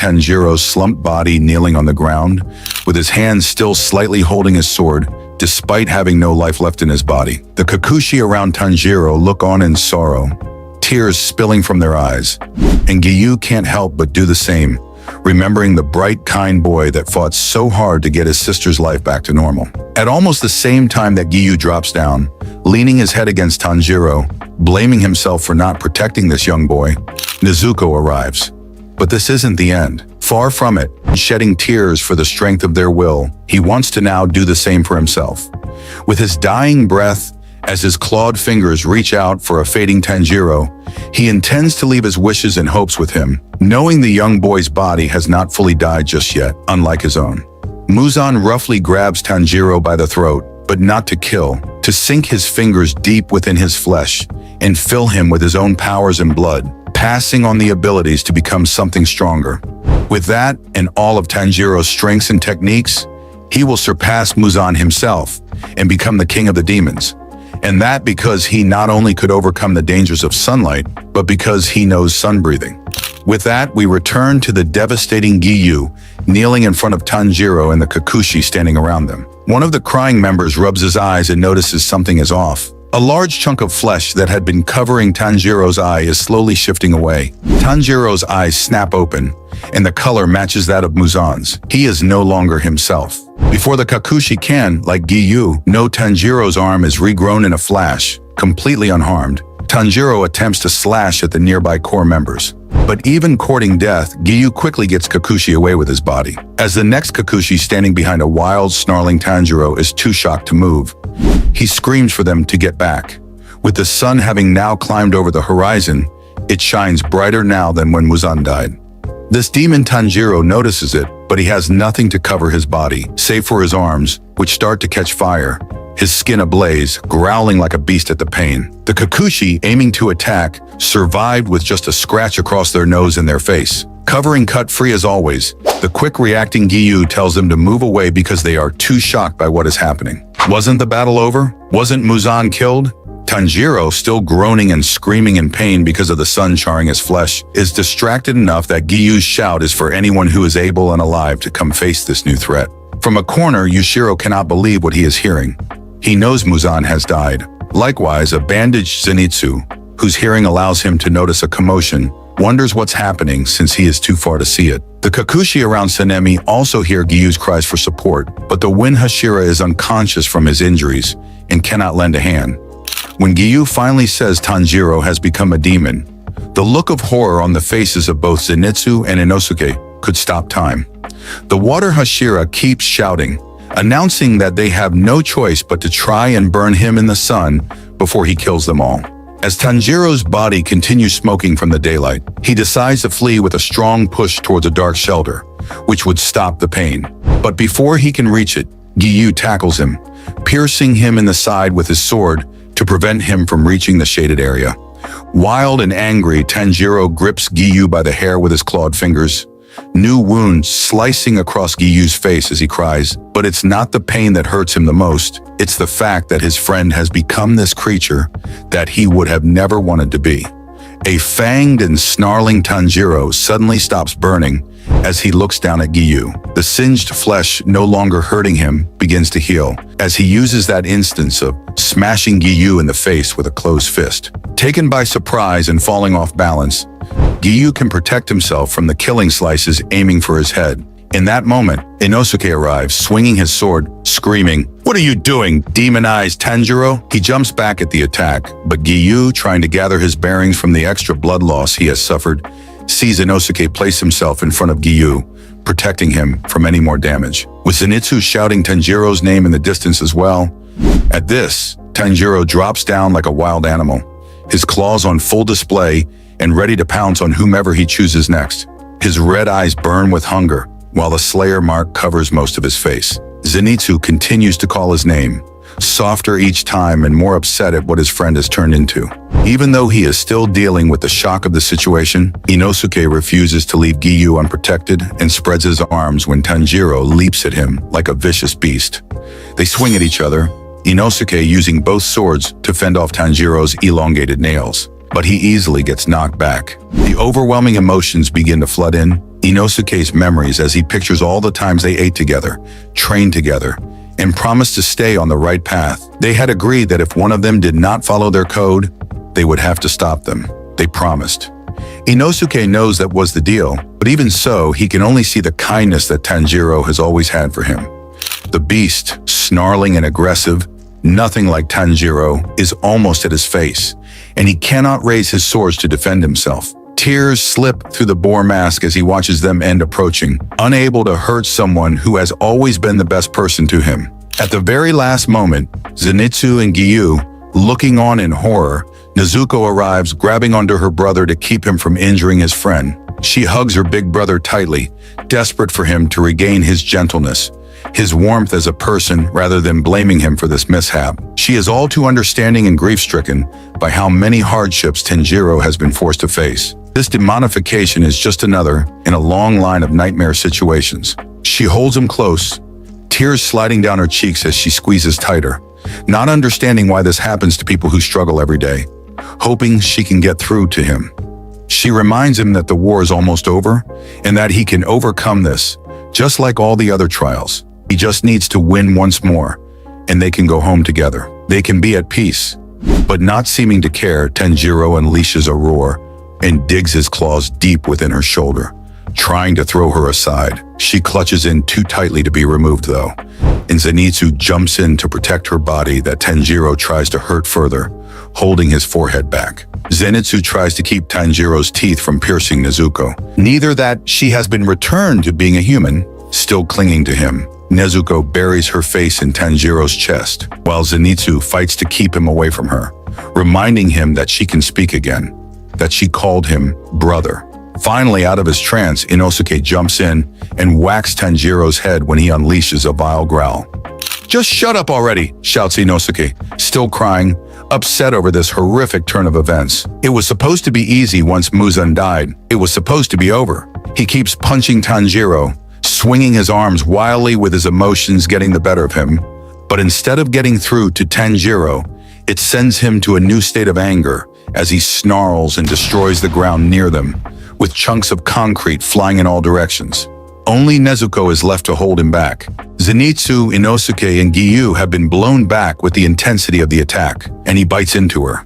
Tanjiro's slumped body kneeling on the ground, with his hands still slightly holding his sword, despite having no life left in his body. The Kikuchi around Tanjiro look on in sorrow, tears spilling from their eyes, and Giyu can't help but do the same, remembering the bright, kind boy that fought so hard to get his sister's life back to normal. At almost the same time that Giyu drops down, leaning his head against Tanjiro, blaming himself for not protecting this young boy, Nezuko arrives. But this isn't the end. Far from it, shedding tears for the strength of their will, he wants to now do the same for himself. With his dying breath, as his clawed fingers reach out for a fading Tanjiro, he intends to leave his wishes and hopes with him, knowing the young boy's body has not fully died just yet, unlike his own. Muzan roughly grabs Tanjiro by the throat, but not to kill, to sink his fingers deep within his flesh and fill him with his own powers and blood, passing on the abilities to become something stronger. With that and all of Tanjiro's strengths and techniques, he will surpass Muzan himself and become the king of the demons. And that because he not only could overcome the dangers of sunlight, but because he knows sun breathing. With that, we return to the devastating Giyu, kneeling in front of Tanjiro and the Kikuchi standing around them. One of the crying members rubs his eyes and notices something is off. A large chunk of flesh that had been covering Tanjiro's eye is slowly shifting away. Tanjiro's eyes snap open, and the color matches that of Muzan's. He is no longer himself. Before the Kikuchi can, like Giyu, know Tanjiro's arm is regrown in a flash, completely unharmed. Tanjiro attempts to slash at the nearby core members. But even courting death, Giyu quickly gets Kikuchi away with his body. As the next Kikuchi standing behind a wild, snarling Tanjiro is too shocked to move, he screams for them to get back. With the sun having now climbed over the horizon, it shines brighter now than when Muzan died. This demon Tanjiro notices it, but he has nothing to cover his body, save for his arms, which start to catch fire, his skin ablaze, growling like a beast at the pain. The Kikuchi, aiming to attack, survived with just a scratch across their nose and their face. Covering cut-free as always, the quick-reacting Giyu tells them to move away because they are too shocked by what is happening. Wasn't the battle over? Wasn't Muzan killed? Tanjiro, still groaning and screaming in pain because of the sun charring his flesh, is distracted enough that Giyu's shout is for anyone who is able and alive to come face this new threat. From a corner, Yushiro cannot believe what he is hearing. He knows Muzan has died. Likewise, a bandaged Zenitsu, whose hearing allows him to notice a commotion, wonders what's happening since he is too far to see it. The Kikuchi around Sanemi also hear Giyu's cries for support, but the Wind Hashira is unconscious from his injuries and cannot lend a hand. When Giyu finally says Tanjiro has become a demon, the look of horror on the faces of both Zenitsu and Inosuke could stop time. The Water Hashira keeps shouting, announcing that they have no choice but to try and burn him in the sun before he kills them all. As Tanjiro's body continues smoking from the daylight, he decides to flee with a strong push towards a dark shelter, which would stop the pain. But before he can reach it, Giyu tackles him, piercing him in the side with his sword to prevent him from reaching the shaded area. Wild and angry, Tanjiro grips Giyu by the hair with his clawed fingers, new wounds slicing across Giyu's face as he cries. But it's not the pain that hurts him the most, it's the fact that his friend has become this creature that he would have never wanted to be. A fanged and snarling Tanjiro suddenly stops burning as he looks down at Giyu. The singed flesh, no longer hurting him, begins to heal, as he uses that instance of smashing Giyu in the face with a closed fist. Taken by surprise and falling off balance, Giyu can protect himself from the killing slices aiming for his head. In that moment, Inosuke arrives, swinging his sword, screaming, "What are you doing, demonized Tanjiro?" He jumps back at the attack, but Giyu, trying to gather his bearings from the extra blood loss he has suffered, sees Inosuke place himself in front of Giyu, protecting him from any more damage. With Zenitsu shouting Tanjiro's name in the distance as well. At this, Tanjiro drops down like a wild animal, his claws on full display and ready to pounce on whomever he chooses next. His red eyes burn with hunger, while the Slayer mark covers most of his face. Zenitsu continues to call his name, softer each time and more upset at what his friend has turned into. Even though he is still dealing with the shock of the situation, Inosuke refuses to leave Giyu unprotected and spreads his arms when Tanjiro leaps at him like a vicious beast. They swing at each other, Inosuke using both swords to fend off Tanjiro's elongated nails. But he easily gets knocked back. The overwhelming emotions begin to flood in. Inosuke's memories as he pictures all the times they ate together, trained together, and promised to stay on the right path. They had agreed that if one of them did not follow their code, they would have to stop them. They promised. Inosuke knows that was the deal, but even so, he can only see the kindness that Tanjiro has always had for him. The beast, snarling and aggressive, nothing like Tanjiro, is almost at his face, and he cannot raise his swords to defend himself. Tears slip through the boar mask as he watches them end approaching, unable to hurt someone who has always been the best person to him. At the very last moment, Zenitsu and Giyu, looking on in horror, Nezuko arrives, grabbing onto her brother to keep him from injuring his friend. She hugs her big brother tightly, desperate for him to regain his gentleness, his warmth as a person rather than blaming him for this mishap. She is all too understanding and grief-stricken by how many hardships Tanjiro has been forced to face. This demonification is just another in a long line of nightmare situations. She holds him close, tears sliding down her cheeks as she squeezes tighter, not understanding why this happens to people who struggle every day, hoping she can get through to him. She reminds him that the war is almost over and that he can overcome this, just like all the other trials. He just needs to win once more, and they can go home together. They can be at peace. But not seeming to care, Tanjiro unleashes a roar and digs his claws deep within her shoulder, trying to throw her aside. She clutches in too tightly to be removed, though, and Zenitsu jumps in to protect her body that Tanjiro tries to hurt further, holding his forehead back. Zenitsu tries to keep Tanjiro's teeth from piercing Nezuko. Neither that she has been returned to being a human, still clinging to him. Nezuko buries her face in Tanjiro's chest, while Zenitsu fights to keep him away from her, reminding him that she can speak again, that she called him brother. Finally, out of his trance, Inosuke jumps in and whacks Tanjiro's head when he unleashes a vile growl. "Just shut up already," shouts Inosuke, still crying, upset over this horrific turn of events. It was supposed to be easy once Muzan died. It was supposed to be over. He keeps punching Tanjiro, swinging his arms wildly with his emotions getting the better of him. But instead of getting through to Tanjiro, it sends him to a new state of anger as he snarls and destroys the ground near them, with chunks of concrete flying in all directions. Only Nezuko is left to hold him back. Zenitsu, Inosuke, and Giyu have been blown back with the intensity of the attack, and he bites into her.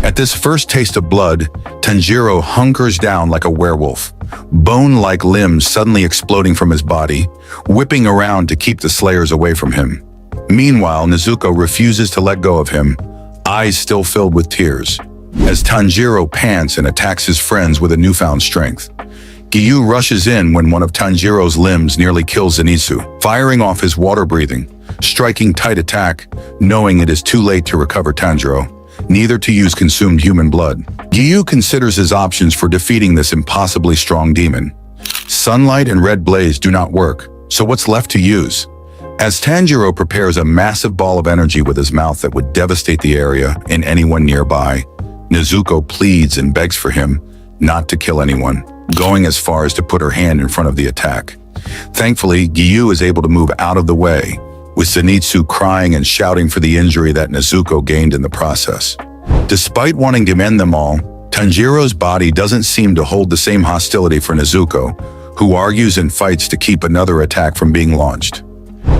At this first taste of blood, Tanjiro hunkers down like a werewolf, bone-like limbs suddenly exploding from his body, whipping around to keep the slayers away from him. Meanwhile, Nezuko refuses to let go of him, eyes still filled with tears, as Tanjiro pants and attacks his friends with a newfound strength. Giyu rushes in when one of Tanjiro's limbs nearly kills Zenitsu, firing off his water-breathing, striking tight attack, knowing it is too late to recover Tanjiro, neither to use consumed human blood. Giyu considers his options for defeating this impossibly strong demon. Sunlight and red blaze do not work, so what's left to use? As Tanjiro prepares a massive ball of energy with his mouth that would devastate the area and anyone nearby, Nezuko pleads and begs for him not to kill anyone, going as far as to put her hand in front of the attack. Thankfully, Giyu is able to move out of the way, with Zenitsu crying and shouting for the injury that Nezuko gained in the process. Despite wanting to end them all, Tanjiro's body doesn't seem to hold the same hostility for Nezuko, who argues and fights to keep another attack from being launched.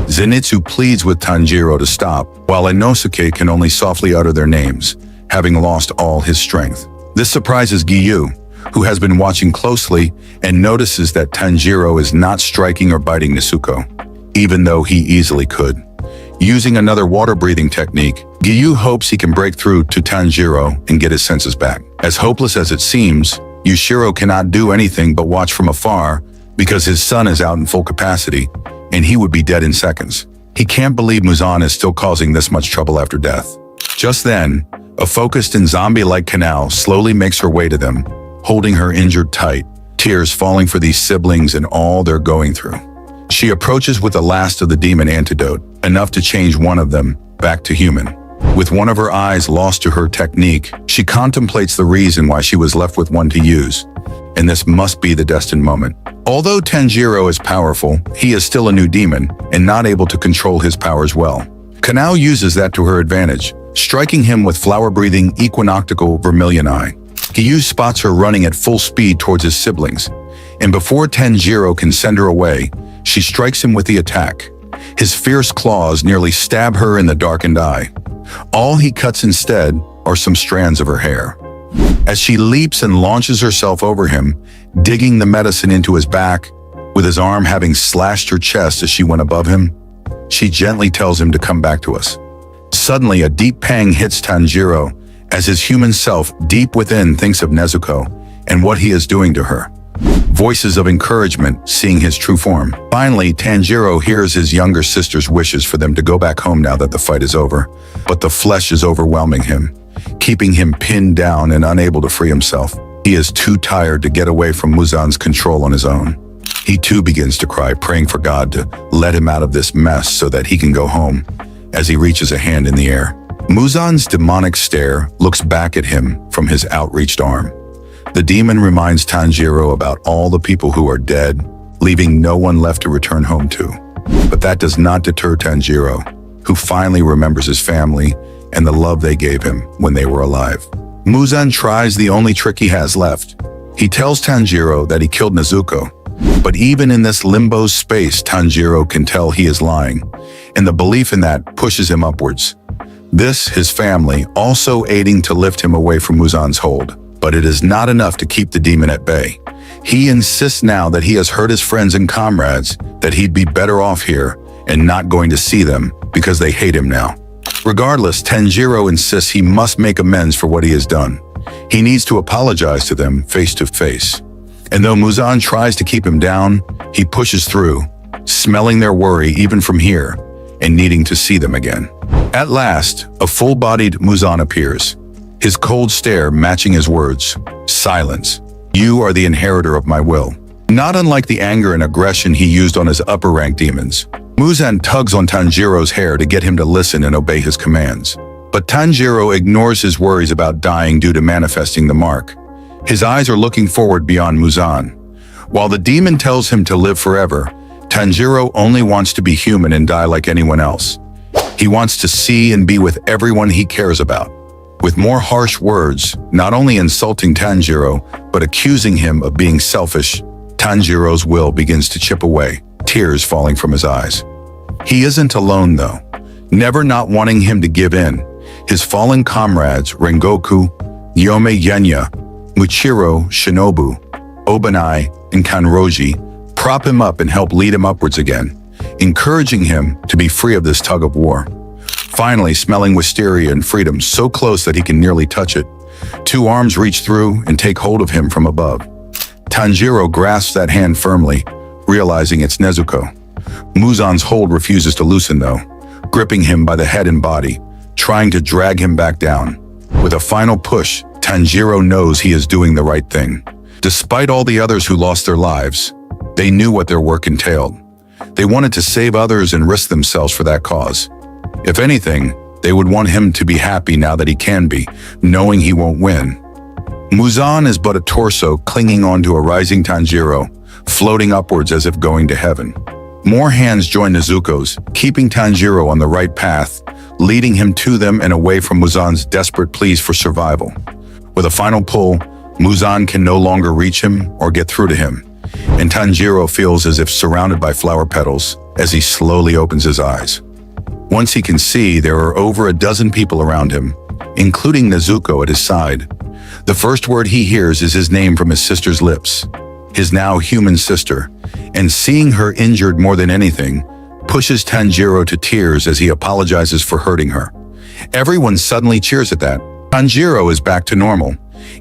Zenitsu pleads with Tanjiro to stop, while Inosuke can only softly utter their names, having lost all his strength. This surprises Giyu, who has been watching closely and notices that Tanjiro is not striking or biting Nezuko, even though he easily could. Using another water-breathing technique, Giyu hopes he can break through to Tanjiro and get his senses back. As hopeless as it seems, Yushiro cannot do anything but watch from afar because his son is out in full capacity, and he would be dead in seconds. He can't believe Muzan is still causing this much trouble after death. Just then, a focused and zombie-like canal slowly makes her way to them, holding her injured tight, tears falling for these siblings and all they're going through. She approaches with the last of the demon antidote, enough to change one of them back to human. With one of her eyes lost to her technique, she contemplates the reason why she was left with one to use, and this must be the destined moment. Although Tanjiro is powerful, he is still a new demon and not able to control his powers well. Kanao uses that to her advantage, striking him with flower-breathing equinoctial vermilion eye. Giyu spots her running at full speed towards his siblings, And before Tanjiro can send her away, she strikes him with the attack. His fierce claws nearly stab her in the darkened eye. All he cuts instead are some strands of her hair. As she leaps and launches herself over him, digging the medicine into his back, with his arm having slashed her chest as she went above him, she gently tells him to come back to us. Suddenly, a deep pang hits Tanjiro as his human self deep within thinks of Nezuko and what he is doing to her. Voices of encouragement seeing his true form. Finally, Tanjiro hears his younger sister's wishes for them to go back home now that the fight is over, but the flesh is overwhelming him, keeping him pinned down and unable to free himself. He is too tired to get away from Muzan's control on his own. He too begins to cry, praying for God to let him out of this mess so that he can go home, as he reaches a hand in the air. Muzan's demonic stare looks back at him from his outreached arm. The demon reminds Tanjiro about all the people who are dead, leaving no one left to return home to. But that does not deter Tanjiro, who finally remembers his family and the love they gave him when they were alive. Muzan tries the only trick he has left. He tells Tanjiro that he killed Nezuko, but even in this limbo space, Tanjiro can tell he is lying, and the belief in that pushes him upwards. This, his family, also aiding to lift him away from Muzan's hold. But it is not enough to keep the demon at bay. He insists now that he has hurt his friends and comrades, that he'd be better off here and not going to see them because they hate him now. Regardless, Tanjiro insists he must make amends for what he has done. He needs to apologize to them face to face. And though Muzan tries to keep him down, he pushes through, smelling their worry even from here and needing to see them again. At last, a full-bodied Muzan appears. His cold stare matching his words. Silence. You are the inheritor of my will. Not unlike the anger and aggression he used on his upper-rank demons, Muzan tugs on Tanjiro's hair to get him to listen and obey his commands. But Tanjiro ignores his worries about dying due to manifesting the mark. His eyes are looking forward beyond Muzan. While the demon tells him to live forever, Tanjiro only wants to be human and die like anyone else. He wants to see and be with everyone he cares about. With more harsh words, not only insulting Tanjiro, but accusing him of being selfish, Tanjiro's will begins to chip away, tears falling from his eyes. He isn't alone though, never not wanting him to give in. His fallen comrades, Rengoku, Yome Genya, Muchiro, Shinobu, Obanai, and Kanroji, prop him up and help lead him upwards again, encouraging him to be free of this tug of war. Finally, smelling wisteria and freedom so close that he can nearly touch it, two arms reach through and take hold of him from above. Tanjiro grasps that hand firmly, realizing it's Nezuko. Muzan's hold refuses to loosen though, gripping him by the head and body, trying to drag him back down. With a final push, Tanjiro knows he is doing the right thing. Despite all the others who lost their lives, they knew what their work entailed. They wanted to save others and risk themselves for that cause. If anything, they would want him to be happy now that he can be, knowing he won't win. Muzan is but a torso clinging onto a rising Tanjiro, floating upwards as if going to heaven. More hands join Nezuko's, keeping Tanjiro on the right path, leading him to them and away from Muzan's desperate pleas for survival. With a final pull, Muzan can no longer reach him or get through to him, and Tanjiro feels as if surrounded by flower petals as he slowly opens his eyes. Once he can see, there are over a dozen people around him, including Nezuko at his side. The first word he hears is his name from his sister's lips, his now human sister, and seeing her injured more than anything, pushes Tanjiro to tears as he apologizes for hurting her. Everyone suddenly cheers at that. Tanjiro is back to normal.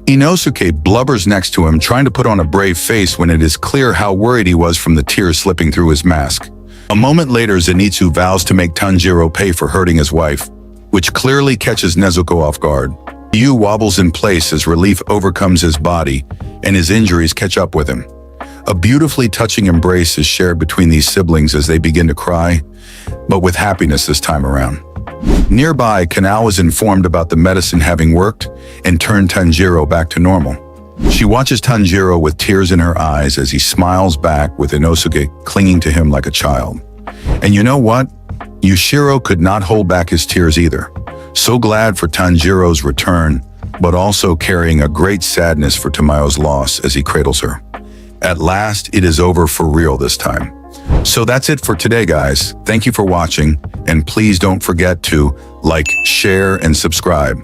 Inosuke blubbers next to him, trying to put on a brave face when it is clear how worried he was from the tears slipping through his mask. A moment later, Zenitsu vows to make Tanjiro pay for hurting his wife, which clearly catches Nezuko off guard. Yu wobbles in place as relief overcomes his body and his injuries catch up with him. A beautifully touching embrace is shared between these siblings as they begin to cry, but with happiness this time around. Nearby, Kanao is informed about the medicine having worked and turned Tanjiro back to normal. She watches Tanjiro with tears in her eyes as he smiles back with Inosuke clinging to him like a child. And you know what? Yushiro could not hold back his tears either. So glad for Tanjiro's return, but also carrying a great sadness for Tamayo's loss as he cradles her. At last, it is over for real this time. So that's it for today, guys. Thank you for watching, and please don't forget to like, share, and subscribe.